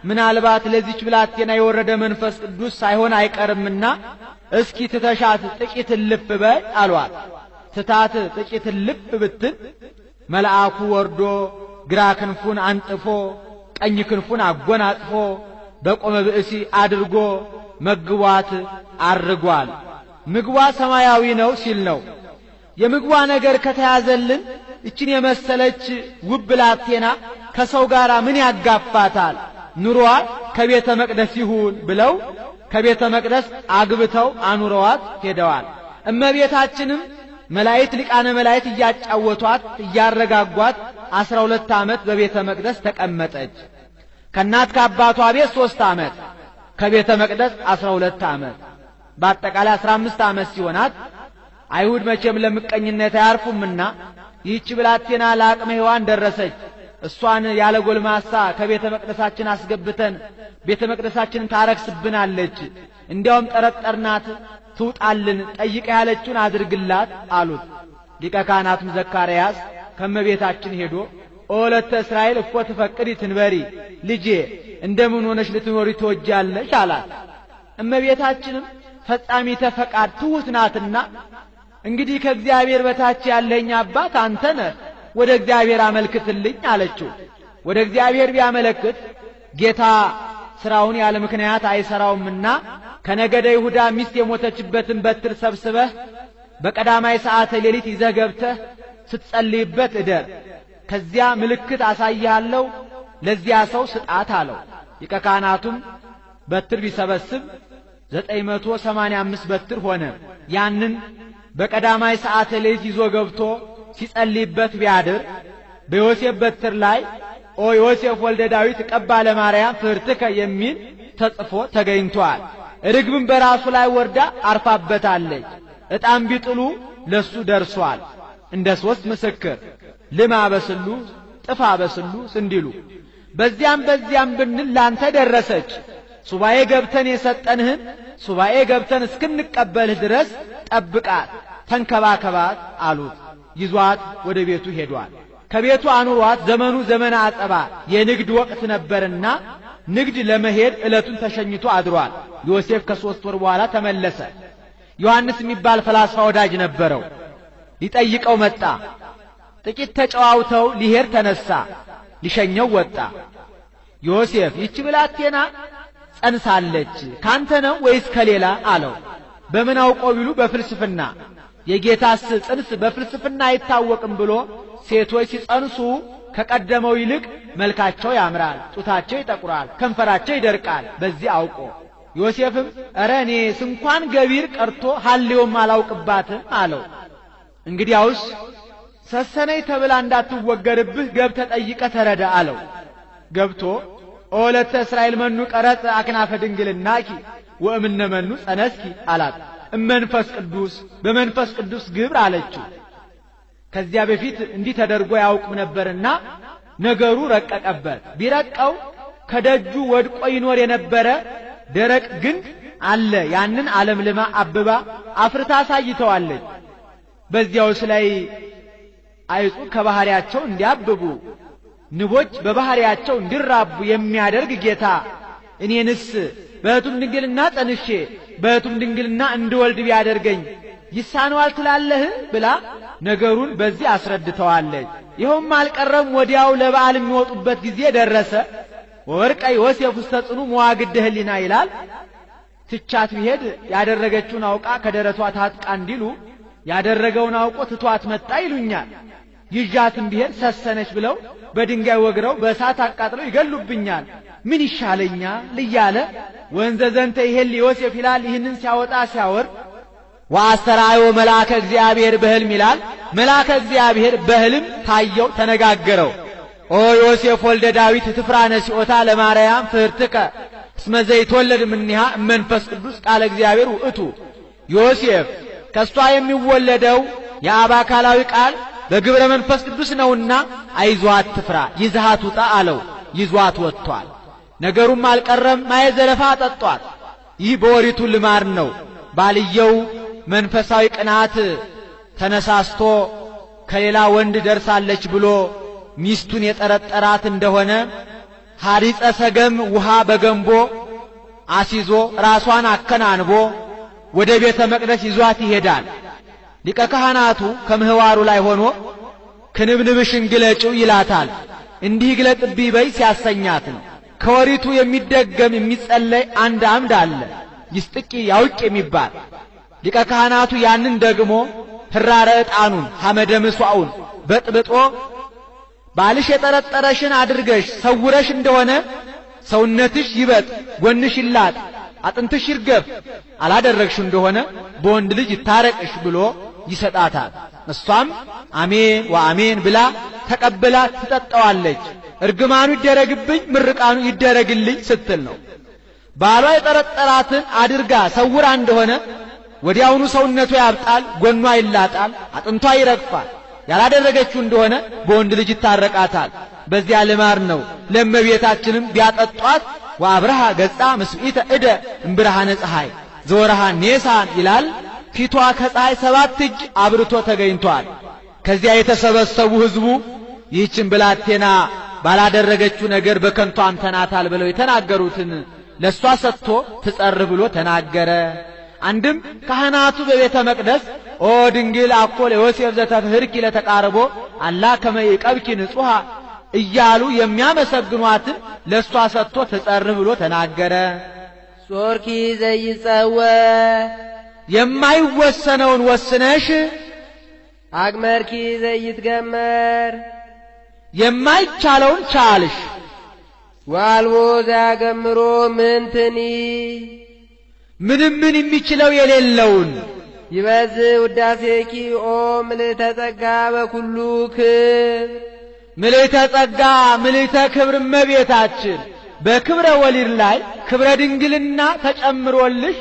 ምናልባት ለዚች ብላቴና የወረደ መንፈስ ቅዱስ ሳይሆን አይቀርምና እስኪ ትተሻት ጥቂት ልፍ በይ አሏት። ትታት ጥቂት ልፍ ብትል መልአኩ ወርዶ ግራ ክንፉን አንጥፎ ቀኝ ክንፉን አጎናጽፎ በቆመ ብእሲ አድርጎ መግቧት አርጓል። ምግቧ ሰማያዊ ነው ሲል ነው። የምግቧ ነገር ከተያዘልን እችን የመሰለች ውብ ብላቴና ከሰው ጋር ምን ያጋፋታል? ኑሮዋ ከቤተ መቅደስ ይሁን ብለው ከቤተ መቅደስ አግብተው አኑረዋት ሄደዋል። እመቤታችንም መላእክት ሊቃነ መላእክት እያጫወቷት እያረጋጓት 12 ዓመት በቤተ መቅደስ ተቀመጠች። ከእናት ከአባቷ ቤት 3 ዓመት ከቤተ መቅደስ 12 ዓመት በአጠቃላይ 15 ዓመት ሲሆናት አይሁድ መቼም ለምቀኝነት አያርፉምና ይህች ብላቴና ለአቅመ ሔዋን ደረሰች። እሷን ያለ ጎልማሳ ከቤተ መቅደሳችን አስገብተን ቤተ መቅደሳችንን ታረክስብናለች፣ እንዲያውም ጠረጠርናት፣ ትውጣልን፣ ጠይቀ ያለችውን አድርግላት አሉት። ሊቀ ካህናቱም ዘካርያስ ከመቤታችን ሄዶ ኦለተ እስራኤል እፎ ትፈቅዲ ትንበሪ፣ ልጄ እንደምን ሆነሽ ልትኖሪ ትወጃለሽ አላት። እመቤታችንም ፈጻሚተ ፈቃድ ትሑት ናትና እንግዲህ ከእግዚአብሔር በታች ያለኝ አባት አንተ ነህ፣ ወደ እግዚአብሔር አመልክትልኝ አለችው። ወደ እግዚአብሔር ቢያመለክት ጌታ ስራውን ያለ ምክንያት አይሰራውምና ከነገደ ይሁዳ ሚስት የሞተችበትን በትር ሰብስበህ በቀዳማይ ሰዓተ ሌሊት ይዘህ ገብተህ ስትጸልይበት እደር። ከዚያ ምልክት አሳይሃለሁ፣ ለዚያ ሰው ስጣት አለው። ሊቀ ካህናቱም በትር ቢሰበስብ 985 በትር ሆነ። ያንን በቀዳማይ ሰዓተ ሌሊት ይዞ ገብቶ ሲጸልይበት ቢያድር በዮሴፍ በትር ላይ ኦ ዮሴፍ ወልደ ዳዊት ቀባ ለማርያም ፍርትከ የሚል ተጽፎ ተገኝቷል። ርግብም በራሱ ላይ ወርዳ አርፋበታለች። ዕጣም ቢጥሉ ለሱ ደርሷል። እንደ 3 ምስክር ልማ በስሉስ ጥፋ በስሉስ እንዲሉ በዚያም ብንል ላንተ ደረሰች። ሱባኤ ገብተን የሰጠንህን ሱባኤ ገብተን እስክንቀበልህ ድረስ ጠብቃት፣ ተንከባከባት አሉት። ይዟት ወደ ቤቱ ሄዷል። ከቤቱ አኑሯት። ዘመኑ ዘመነ አጸባ የንግድ ወቅት ነበርና ንግድ ለመሄድ ዕለቱን ተሸኝቶ አድሯል። ዮሴፍ ከ3 ወር በኋላ ተመለሰ። ዮሐንስ የሚባል ፈላስፋ ወዳጅ ነበረው። ሊጠይቀው መጣ። ጥቂት ተጨዋውተው ሊሄድ ተነሳ። ሊሸኘው ወጣ። ዮሴፍ ይህች ብላቴና ጸንሳለች፣ ካንተ ነው ወይስ ከሌላ አለው። በምን አውቀው ቢሉ በፍልስፍና የጌታስ ጽንስ በፍልስፍና አይታወቅም ብሎ ሴቶች ሲጸንሱ ከቀደመው ይልቅ መልካቸው ያምራል፣ ጡታቸው ይጠቁራል፣ ከንፈራቸው ይደርቃል። በዚህ አውቆ ዮሴፍም ኧረ እኔስ እንኳን ገቢር ቀርቶ ሐሌውም አላውቅባትም አለው። እንግዲያውስ ሰሰነይ ተብላ እንዳትወገርብህ ገብተህ ጠይቀህ ተረዳ አለው። ገብቶ ኦለተ እስራኤል መኑ ቀረጸ አክናፈ ድንግልናኪ ወእምነ መኑ ጸነስኪ አላት። እመንፈስ ቅዱስ በመንፈስ ቅዱስ ግብር አለችው። ከዚያ በፊት እንዲህ ተደርጎ ያውቅም ነበርና ነገሩ ረቀቀበት። ቢረቀው ከደጁ ወድቆ ይኖር የነበረ ደረቅ ግንድ አለ። ያንን ዓለምልማ አብባ አፍርታ አሳይተዋለች። በዚያውስ ላይ አይጹ ከባህሪያቸው እንዲያብቡ ንቦች በባህሪያቸው እንዲራቡ የሚያደርግ ጌታ እኔንስ በሕቱም ድንግልና ጸንሼ በሕቱም ድንግልና እንድወልድ ቢያደርገኝ ይሳነዋል ትላለህ ብላ ነገሩን በዚህ አስረድተዋለች። ይኸውም አልቀረም። ወዲያው ለበዓል የሚወጡበት ጊዜ ደረሰ። ወርቀ ዮሴፍ ውስተ ጽኑ መዋግደ ሕሊና ይላል። ትቻት ቢሄድ ያደረገችውን አውቃ ከደረቷ ታጥቃ እንዲሉ ያደረገውን አውቆ ትቷት መጣ ይሉኛል። ይዣትም ቢሄድ ሰሰነች ብለው በድንጋይ ወግረው በእሳት አቃጥለው ይገሉብኛል። ምን ይሻለኛል እያለ ወንዘ ዘንተ ይሄል ዮሴፍ ይላል። ይህንን ሲያወጣ ሲያወርድ ወአስተርአዮ መልአከ እግዚአብሔር በሕልም ይላል። መልአከ እግዚአብሔር በሕልም ታየው፣ ተነጋገረው። ኦ ዮሴፍ ወልደ ዳዊት ትፍራነ ሲኦታ ለማርያም ፍርትከ እስመ ዘይትወለድ እምኔሃ መንፈስ ቅዱስ ቃለ እግዚአብሔር ውእቱ። ዮሴፍ ከሷ የሚወለደው የአብ አካላዊ ቃል በግብረ መንፈስ ቅዱስ ነውና አይዟት ትፍራ፣ ይዛት ውጣ አለው። ይዟት ወጥቷል። ነገሩም አልቀረም። ማየ ዘለፋ አጠጧት። ይህ በኦሪቱ ልማድ ነው። ባልየው መንፈሳዊ ቅናት ተነሳስቶ ከሌላ ወንድ ደርሳለች ብሎ ሚስቱን የጠረጠራት እንደሆነ ሐሪጸ ሰገም ውሃ በገንቦ አሲዞ ራሷን አከናንቦ ወደ ቤተ መቅደስ ይዟት ይሄዳል። ሊቀ ካህናቱ ከምህዋሩ ላይ ሆኖ ክንብንብሽን ግለጪው ይላታል። እንዲህ ግለጥብኝ በይ ሲያሰኛት ነው። ከወሪቱ የሚደገም የሚጸለይ አንድ አምድ አለ፣ ይስጥቂ ያውቅ የሚባል። ሊቀ ካህናቱ ያንን ደግሞ ህራረ ዕጣኑን ሐመደ ምስዋውን በጥብጦ ባልሽ የጠረጠረሽን አድርገሽ ሰውረሽ እንደሆነ ሰውነትሽ ይበጥ፣ ጎንሽ ይላጥ፣ አጥንትሽ ይርገፍ፣ አላደረግሽ እንደሆነ በወንድ ልጅ ይታረቅሽ ብሎ ይሰጣታል። እሷም አሜን ወአሜን ብላ ተቀብላ ትጠጣዋለች። እርግማኑ ይደረግብኝ ምርቃኑ ይደረግልኝ ስትል ነው። ባሏ የጠረጠራትን አድርጋ ሰውራ እንደሆነ ወዲያውኑ ሰውነቷ ያብጣል፣ ጎኗ ይላጣል፣ አጥንቷ ይረግፋል። ያላደረገችው እንደሆነ በወንድ ልጅ ይታረቃታል። በዚያ ልማድ ነው። ለእመቤታችንም ቢያጠጧት ወአብርሃ ገጻ ምስኢተ እደ እምብርሃነ ፀሐይ ዘወርሃ ኔሳን ይላል። ፊቷ ከፀሐይ 7 እጅ አብርቶ ተገኝቷል። ከዚያ የተሰበሰቡ ሕዝቡ ይህችን ብላቴና ባላደረገችው ነገር በከንቱ አምተናታል ብለው የተናገሩትን ለሷ ሰጥቶ ትጸር ብሎ ተናገረ። አንድም ካህናቱ በቤተ መቅደስ ኦ ድንግል አኮ ለዮሴፍ ዘተፍህርኪ ለተቃርቦ አላ ከመ ይቀብኪ ንጹሃ እያሉ የሚያመሰግኗትን ለሷ ሰጥቶ ትጸር ብሎ ተናገረ። ጾርኪ ዘይጸወ የማይወሰነውን ወስነሽ አግመርኪ ዘይትገመር የማይቻለውን ቻልሽ። ዋልቦ ዘያገምሮ ምንትኒ ምንም የሚችለው የሌለውን ይበዝ ውዳሴኪ ኦ ምልዕተ ጸጋ በኩሉ ክብር ምልዕተ ጸጋ ምልዕተ ክብር እመቤታችን በክብረ ወሊድ ላይ ክብረ ድንግልና ተጨምሮልሽ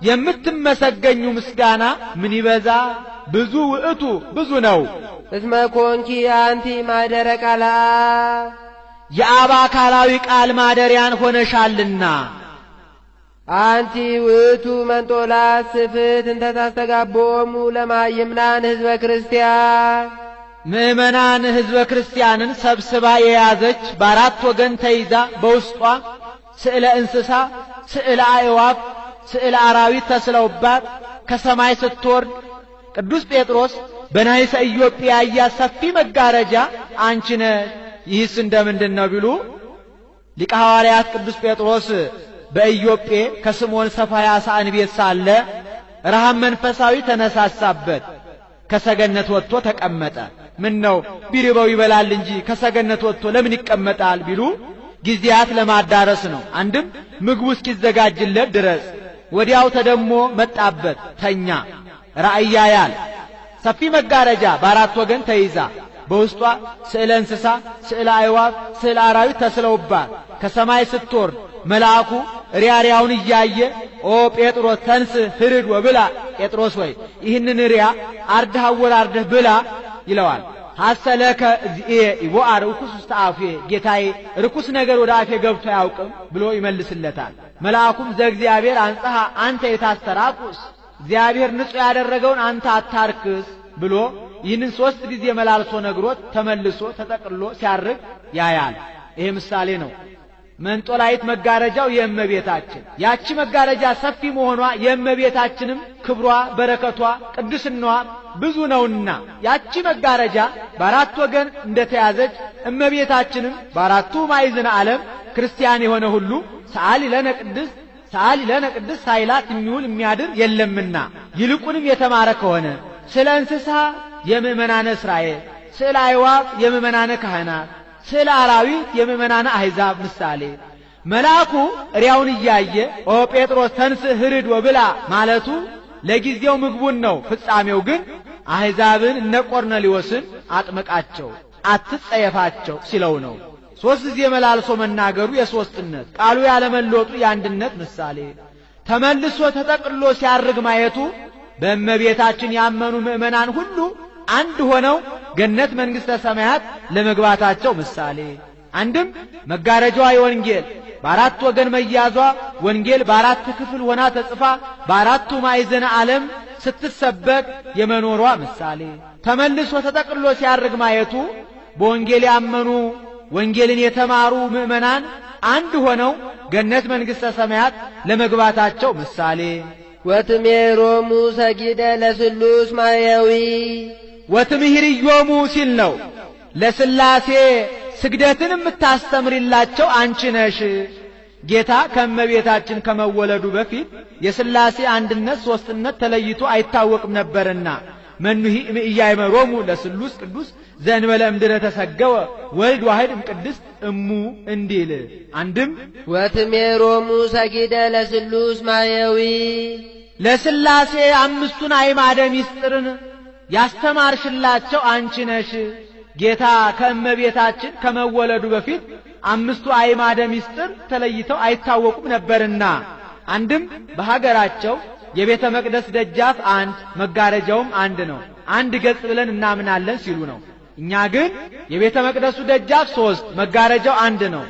የምትመሰገኙ ምስጋና ምን ይበዛ ብዙ ውእቱ ብዙ ነው። እስመ ኮንኪ አንቲ ማደረ ቃለ አብ የአብ አካላዊ ቃል ማደሪያን ሆነሻልና። አንቲ ውእቱ መንጦላዕት ስፍሕት እንተ ታስተጋብኦሙ ለማይምናን ሕዝበ ክርስቲያን ምእመናን ሕዝበ ክርስቲያንን ሰብስባ የያዘች በአራት ወገን ተይዛ በውስጧ ስዕለ እንስሳ፣ ስዕለ አዕዋፍ፣ ስዕለ አራዊት ተስለውባት ከሰማይ ስትወርድ ቅዱስ ጴጥሮስ በናይሰ ኢዮጴ ያያት ሰፊ መጋረጃ አንቺ ነሽ። ይህስ እንደምንድን ነው ቢሉ ሊቀ ሐዋርያት ቅዱስ ጴጥሮስ በኢዮጴ ከስምዖን ሰፋያሳን ቤት ሳለ ረሃብ መንፈሳዊ ተነሳሳበት። ከሰገነት ወጥቶ ተቀመጠ። ምን ነው ቢርበው ይበላል እንጂ ከሰገነት ወጥቶ ለምን ይቀመጣል ቢሉ ጊዜያት ለማዳረስ ነው። አንድም ምግቡ እስኪዘጋጅለት ድረስ። ወዲያው ተደሞ መጣበት ተኛ። ራእይ ያያል። ሰፊ መጋረጃ በአራት ወገን ተይዛ በውስጧ ስዕለ እንስሳ፣ ስዕለ አዕዋፍ፣ ስዕለ አራዊት ተስለውባት ከሰማይ ስትወርድ መልአኩ ሪያውን እያየ ኦ ጴጥሮስ ተንስ ፍርድ ወብላ፣ ጴጥሮስ ወይ ይህንን ሪያ አርደህ አወራርደህ ብላ ይለዋል። ሐሰለከ እግዚእ ይቦአ ርኩስ ውስተ አፌ፣ ጌታዬ ርኩስ ነገር ወደ አፌ ገብቶ አያውቅም ብሎ ይመልስለታል። መልአኩም ዘእግዚአብሔር አንጽሐ አንተ የታስተራቁስ፣ እግዚአብሔር ንጹሕ ያደረገውን አንተ አታርክስ ብሎ ይህንን 3 ጊዜ መላልሶ ነግሮት ተመልሶ ተጠቅልሎ ሲያርግ ያያል። ይሄ ምሳሌ ነው። መንጦላዕት መጋረጃው የእመቤታችን ያቺ መጋረጃ ሰፊ መሆኗ የእመቤታችንም ክብሯ፣ በረከቷ፣ ቅድስናዋ ብዙ ነውና ያቺ መጋረጃ በአራት ወገን እንደተያዘች እመቤታችንም በአራቱ ማዕዘነ ዓለም ክርስቲያን የሆነ ሁሉ ሰዓሊ ለነ ቅድስት ሰዓሊ ለነ ቅድስት ሳይላት የሚውል የሚያድር የለምና ይልቁንም የተማረ ከሆነ ስለ እንስሳ የምእመናነ እስራኤል፣ ስለ አዕዋፍ የምእመናነ ካህናት፣ ስለ አራዊት የምእመናነ አሕዛብ ምሳሌ መልአኩ ሪያውን እያየ ኦ ጴጥሮስ ተንስ ህርድ ወብላ ማለቱ ለጊዜው ምግቡን ነው። ፍጻሜው ግን አሕዛብን እነ ቆርኔሌዎስን አጥምቃቸው አትጸየፋቸው ሲለው ነው። 3 ጊዜ መላልሶ መናገሩ የሶስትነት ቃሉ ያለመለወጡ የአንድነት ምሳሌ ተመልሶ ተጠቅልሎ ሲያርግ ማየቱ በእመቤታችን ያመኑ ምእመናን ሁሉ አንድ ሆነው ገነት መንግሥተ ሰማያት ለመግባታቸው ምሳሌ። አንድም መጋረጃዋ የወንጌል በአራት ወገን መያዟ ወንጌል በአራት ክፍል ሆና ተጽፋ በአራቱ ማዕዘነ ዓለም ስትሰበክ የመኖሯ ምሳሌ ተመልሶ ተጠቅልሎ ሲያርግ ማየቱ በወንጌል ያመኑ ወንጌልን የተማሩ ምእመናን አንድ ሆነው ገነት መንግሥተ ሰማያት ለመግባታቸው ምሳሌ። ወትሜሮሙ ሰጊደ ለስሉስ ማያዊ ወትምህርዮሙ ሲል ነው። ለሥላሴ ስግደትን የምታስተምሪላቸው አንቺ ነሽ። ጌታ ከእመቤታችን ከመወለዱ በፊት የሥላሴ አንድነት ሦስትነት ተለይቶ አይታወቅም ነበርና መኑሂ እምኢያእመሮሙ ለስሉስ ቅዱስ ዘእንበለ እምድረ ተሰገወ ወልድ ዋሕድ እምቅድስት እሙ እንዲል። አንድም ወትሜሮሙ ሰጊደ ለስሉስ ማያዊ ለሥላሴ አምስቱን አዕማደ ምስጢርን ያስተማርሽላቸው አንቺ ነሽ። ጌታ ከእመቤታችን ከመወለዱ በፊት አምስቱ አዕማደ ምስጢር ተለይተው አይታወቁም ነበርና አንድም በሀገራቸው የቤተ መቅደስ ደጃፍ አንድ መጋረጃውም አንድ ነው፣ አንድ ገጽ ብለን እናምናለን ሲሉ ነው። እኛ ግን የቤተ መቅደሱ ደጃፍ 3 መጋረጃው አንድ ነው።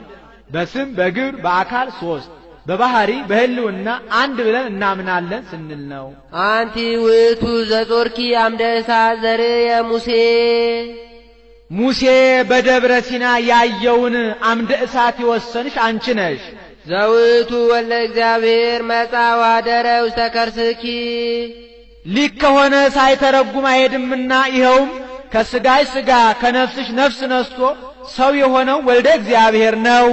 በስም በግብር በአካል 3 በባህሪ በህልውና አንድ ብለን እናምናለን ስንል ነው። አንቲ ውእቱ ዘጾርኪ አምደ እሳት ዘርየ ሙሴ ሙሴ በደብረ ሲና ያየውን አምደ እሳት የወሰንሽ አንቺ ነሽ። ዘውእቱ ወለ እግዚአብሔር መጻ ወአደረ ውስተ ከርስኪ ሊክ ከሆነ ሳይተረጉም አይሄድምና ይኸውም ከሥጋሽ ሥጋ ከነፍስሽ ነፍስ ነስቶ ሰው የሆነው ወልደ እግዚአብሔር ነው።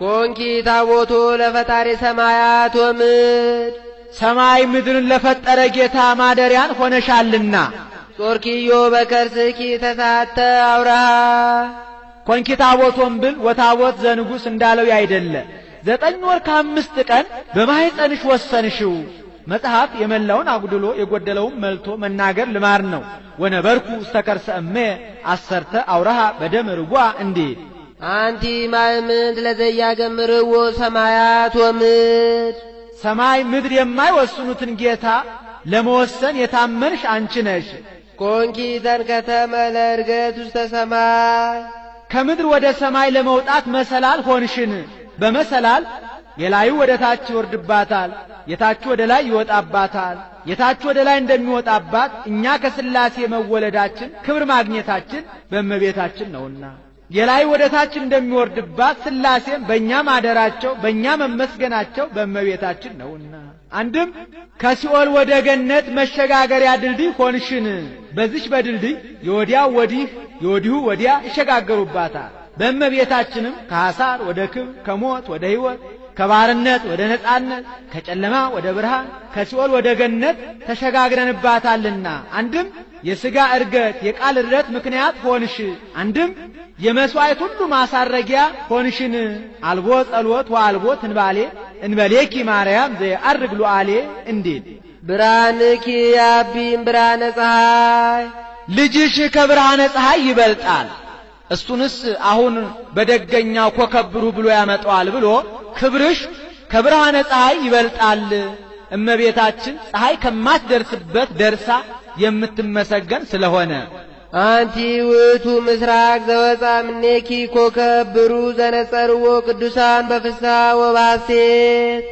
ኮንኪ ታቦቶ ለፈጣሪ ሰማያት ወምድር ሰማይ ምድርን ለፈጠረ ጌታ ማደሪያን ሆነሻልና። ጾርኪዮ በከርስኪ ተሳተ አውራሃ ኮንኪ ታቦቶን ብል ወታቦት ዘንጉስ እንዳለው ያይደለ 9 ወር ከ5 ቀን በማኅፀንሽ ወሰንሽው። መጽሐፍ የመላውን አጉድሎ የጎደለውን መልቶ መናገር ልማር ነው። ወነበርኩ ውስተ ከርሰ እሜ 10 አውራሃ በደም ርጓ እንዲል አንቲ ማእምንት ለዘያገምርዎ ሰማያት ወምድር ሰማይ ምድር የማይወስኑትን ጌታ ለመወሰን የታመንሽ አንቺ ነሽ። ኮንኪ ዘንከተመ ለዕርገት ውስተ ሰማይ ከምድር ወደ ሰማይ ለመውጣት መሰላል ሆንሽን። በመሰላል የላዩ ወደ ታች ይወርድባታል፣ የታች ወደ ላይ ይወጣባታል። የታች ወደ ላይ እንደሚወጣባት እኛ ከሥላሴ መወለዳችን ክብር ማግኘታችን በእመቤታችን ነውና የላይ ወደ ታች እንደሚወርድባት ሥላሴም በእኛ ማደራቸው በእኛ መመስገናቸው በእመቤታችን ነውና አንድም ከሲኦል ወደ ገነት መሸጋገሪያ ድልድይ ሆንሽን። በዚች በድልድይ የወዲያው ወዲህ የወዲሁ ወዲያ ይሸጋገሩባታል። በእመቤታችንም ከሐሳር ወደ ክብር፣ ከሞት ወደ ሕይወት፣ ከባርነት ወደ ነጻነት፣ ከጨለማ ወደ ብርሃን፣ ከሲኦል ወደ ገነት ተሸጋግረንባታልና አንድም የሥጋ ዕርገት የቃል ዕርገት ምክንያት ሆንሽ። አንድም የመሥዋዕት ሁሉ ማሳረጊያ ሆንሽን። አልቦ ጸሎት ወአልቦ ትንባሌ እንበሌኪ ማርያም ዘየዐርግ ሉዓሌ እንዲል ብርሃንኪ ያቢም ብርሃነ ፀሐይ ልጅሽ ከብርሃነ ፀሐይ ይበልጣል። እሱንስ አሁን በደገኛው ኮከብሩ ብሎ ያመጣዋል ብሎ ክብርሽ ከብርሃነ ፀሐይ ይበልጣል። እመቤታችን ፀሐይ ከማትደርስበት ደርሳ የምትመሰገን ስለሆነ አንቲ ውእቱ ምስራቅ ዘወፃ እምኔኪ ኮከብሩ ዘነጸርዎ ቅዱሳን በፍስሐ ወባሴት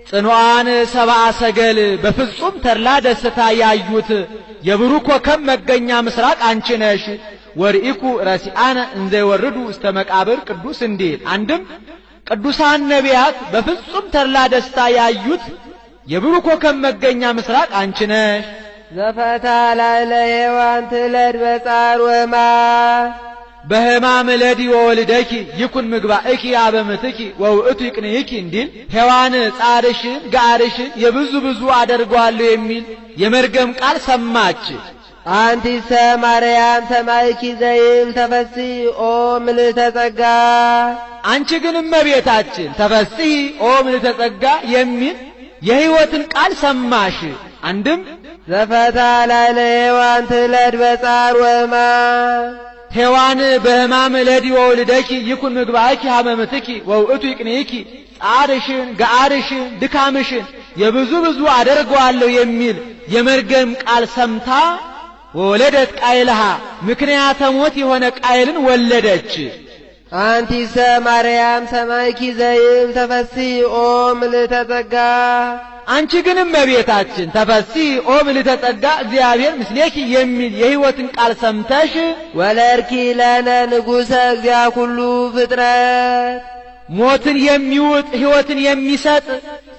ጽኑዓን ሰብአ ሰገል በፍጹም ተድላ ደስታ ያዩት የብሩክ ኮከብ መገኛ ምስራቅ አንቺ ነሽ። ወርኢኩ ረሲአነ እንዘ ይወርዱ ውስተ መቃብር ቅዱስ እንዲል አንድም ቅዱሳን ነቢያት በፍጹም ተድላ ደስታ ያዩት የብሩክ ኮከብ መገኛ ምስራቅ አንቺ ነሽ። ዘፈታ ላዕለ ሔዋን ትለድ በጻር ወማ በሕማም ለዲ ወወልደኪ ይኩን ምግባእኪ አበምትኪ ወውእቱ ይቅንይኪ እንዲል ሔዋን ጻርሽን ጋርሽን የብዙ ብዙ አደርገዋለሁ የሚል የመርገም ቃል ሰማች። አንቲሰ ማርያም ሰማይኪ ዘይብል ተፈሲ ኦ ምልዕተ ጸጋ አንቺ ግን እመቤታችን ተፈሲ ኦ ምልዕተ ጸጋ የሚል የሕይወትን ቃል ሰማሽ። አንድም ዘፈታ ላዕለ ሔዋን ትለድ በጻር ወማ ሔዋን በሕማም ለዲ ወወልደኪ ይኩን ምግባእኪ ሀመምትኪ ወውእቱ ይቅንይኪ ጻርሽን ጋርሽን ድካምሽን የብዙ ብዙ አደርገዋለሁ የሚል የመርገም ቃል ሰምታ ወወለደት ቃይልሃ ምክንያተ ሞት የሆነ ቃይልን ወለደች። አንቲሰ ማርያም ሰማይኪ ዘይብል ተፈሲ ኦ ምልዕተ ጸጋ አንቺ ግን እመቤታችን ተፈሲ ኦ ምልዕተ ጸጋ እግዚአብሔር ምስሌኪ የሚል የሕይወትን ቃል ሰምተሽ ወለድኪ ለነ ንጉሠ እግዚአ ኩሉ ፍጥረት ሞትን የሚውጥ ሕይወትን የሚሰጥ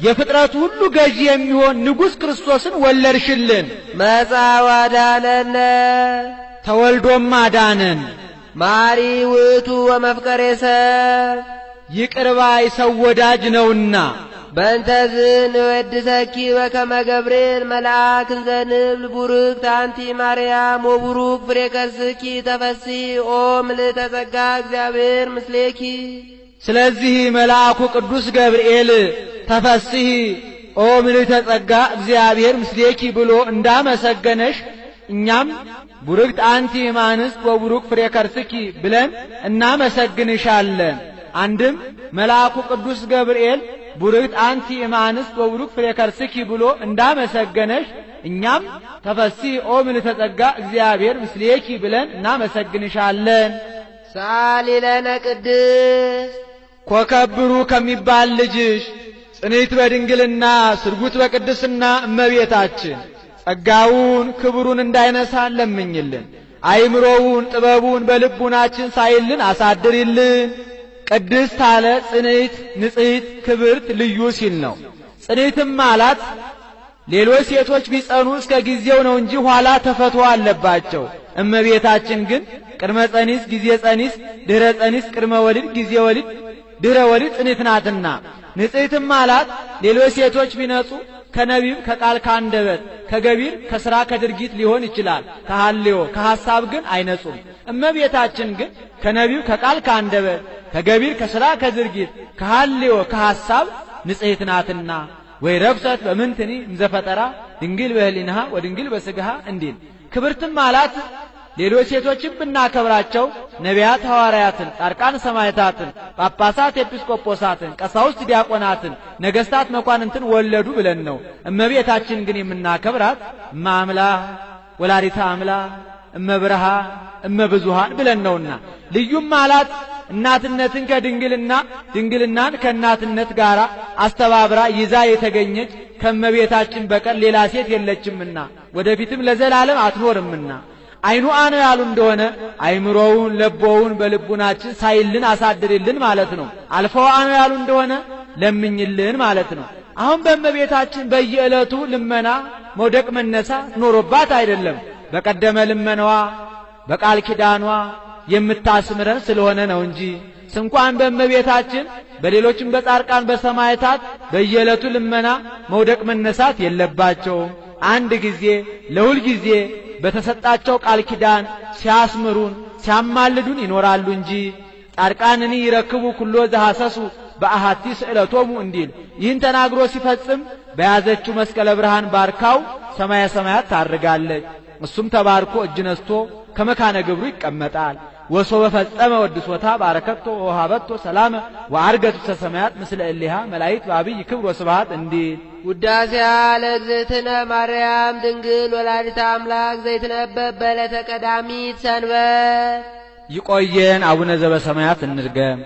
የፍጥረት ሁሉ ገዢ የሚሆን ንጉሥ ክርስቶስን ወለድሽልን። መጻ ወአዳነነ ተወልዶም አዳነን። ማሪ ውእቱ ወመፍቀሬ ሰብ ይቅር ባይ ሰው ወዳጅ ነውና በእንተዝ ንወድሰኪ በከመ ገብርኤል መልአክ እንዘ ንብል ቡርክት አንቲ ማርያም ወቡሩክ ፍሬ ከርስኪ ተፈሲ ኦ ምልዕተ ጸጋ እግዚአብሔር ምስሌኪ ስለዚህ መልአኩ ቅዱስ ገብርኤል ተፈሲ ኦ ምልዕተ ጸጋ እግዚአብሔር ምስሌኪ ብሎ እንዳመሰገነሽ እኛም ቡርክት አንቲ እማንስት ወቡሩክ ፍሬ ከርስኪ ብለን እናመሰግንሻለን። አንድም መልአኩ ቅዱስ ገብርኤል ቡርክት አንቲ እማንስት ወቡሩክ ፍሬ ከርስኪ ብሎ እንዳመሰገነሽ እኛም ተፈሲ ኦ ምልዕተ ጸጋ እግዚአብሔር ምስሌኪ ብለን እናመሰግንሻለን። ሳሊ ለነ ቅድስት ኮከብሩ ከሚባል ልጅሽ ጽንዕት በድንግልና ስርጉት በቅድስና እመቤታችን ጸጋውን ክብሩን እንዳይነሳን ለምኝልን። አይምሮውን ጥበቡን በልቡናችን ሳይልን አሳድሪልን። ቅድስት አለ ጽንዕት ንጽሕት ክብርት ልዩ ሲል ነው። ጽንዕትም አላት ሌሎች ሴቶች ቢጸኑ እስከ ጊዜው ነው እንጂ ኋላ ተፈትዋ አለባቸው። እመቤታችን ግን ቅድመ ጸኒስ ጊዜ ጸኒስ ድህረ ጸኒስ ቅድመ ወሊድ ጊዜ ወሊድ ድህረ ወሊድ ጽንዕት ናትና። ንጽሕትም አላት ሌሎች ሴቶች ቢነጹ ከነቢብ ከቃል ከአንደበት ከገቢር ከሥራ ከድርጊት ሊሆን ይችላል። ከሐልዮ ከሐሳብ ግን አይነጹም። እመቤታችን ግን ከነቢብ ከቃል ከአንደበት ከገቢር ከሥራ ከድርጊት ከሐልዮ ከሐሳብ ንጽሕት ናትና ወይ ረብሰት በምንትኒ እምዘፈጠራ ድንግል በህሊናሃ ወድንግል በሥጋሃ እንዲል ክብርትም አላት። ሌሎች ሴቶችን ብናከብራቸው ነቢያት ሐዋርያትን፣ ጻድቃን ሰማዕታትን፣ ጳጳሳት ኤጲስቆጶሳትን፣ ቀሳውስት ዲያቆናትን፣ ነገሥታት መኳንንትን ወለዱ ብለን ነው። እመቤታችን ግን የምናከብራት እመ አምላክ ወላዲተ አምላክ እመ ብርሃን እመ ብዙኃን ብለን ነውና ልዩም አላት። እናትነትን ከድንግልና ድንግልናን ከእናትነት ጋር አስተባብራ ይዛ የተገኘች ከእመቤታችን በቀር ሌላ ሴት የለችምና ወደፊትም ለዘላለም አትኖርምና አይኑ አነ ያሉ እንደሆነ አይምሮውን ለቦውን በልቡናችን ሳይልን አሳድርልን ማለት ነው። አልፈው አነ ያሉ እንደሆነ ለምኝልን ማለት ነው። አሁን በእመቤታችን በየዕለቱ ልመና መውደቅ መነሳ ኖሮባት አይደለም። በቀደመ ልመናዋ በቃል ኪዳኗ የምታስምረን ስለሆነ ነው እንጂ ስንኳን በእመቤታችን በሌሎችም በጻድቃን በሰማዕታት በየዕለቱ ልመና መውደቅ መነሳት የለባቸውም። አንድ ጊዜ ለሁል ጊዜ በተሰጣቸው ቃል ኪዳን ሲያስምሩን ሲያማልዱን ይኖራሉ እንጂ ጻድቃንኒ ይረክቡ ኩሎ ዘሐሰሱ በአሐቲ ስዕለቶሙ እንዲል ይህን ተናግሮ ሲፈጽም በያዘችው መስቀለ ብርሃን ባርካው ሰማየ ሰማያት ታርጋለች። እሱም ተባርኮ እጅ ነስቶ ከመካነ ግብሩ ይቀመጣል። ወሶበ ፈጸመ ወድሶታ ባረከቶ ወሃበቶ ሰላመ ወአርገቱ ሰማያት ምስለ እሊሃ መላእክት በአብይ ክብር ወስብሐት እንዲል ውዳሴያ ለእግዝእትነ ማርያም ድንግል ወላዲተ አምላክ ዘይትነበብ በዕለተ ቀዳሚት ሰንበት። ይቆየን። አቡነ ዘበሰማያት እንድገም።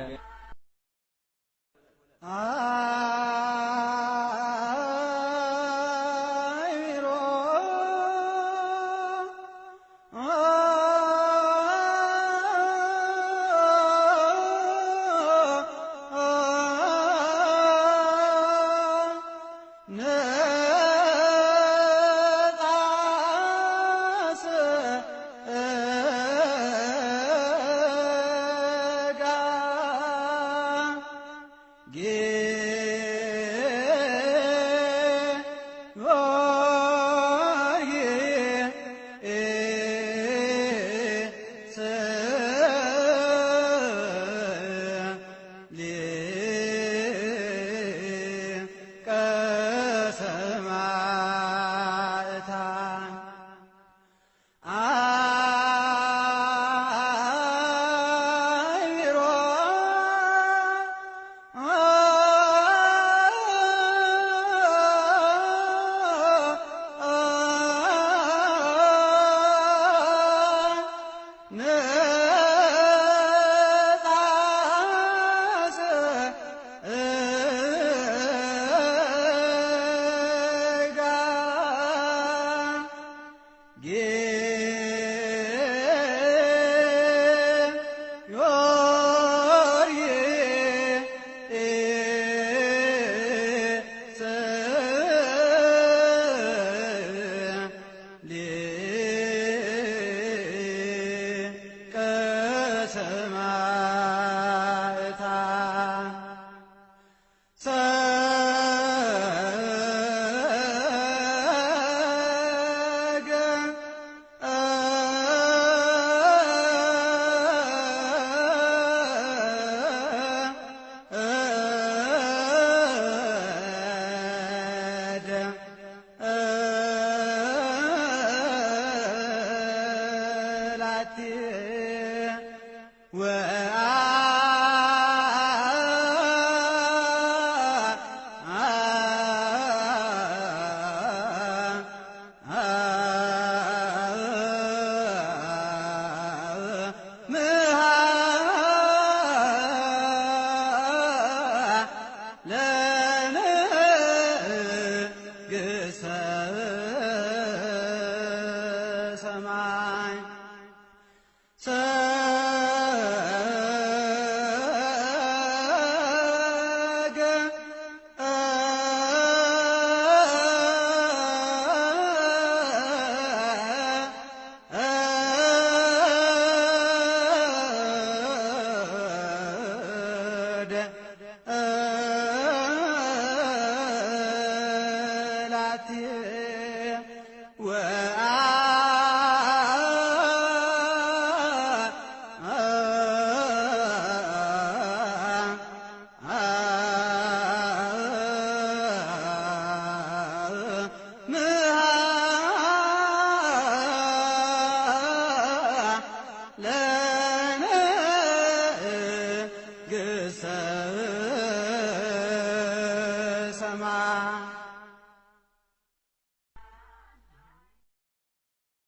ለነግሥተ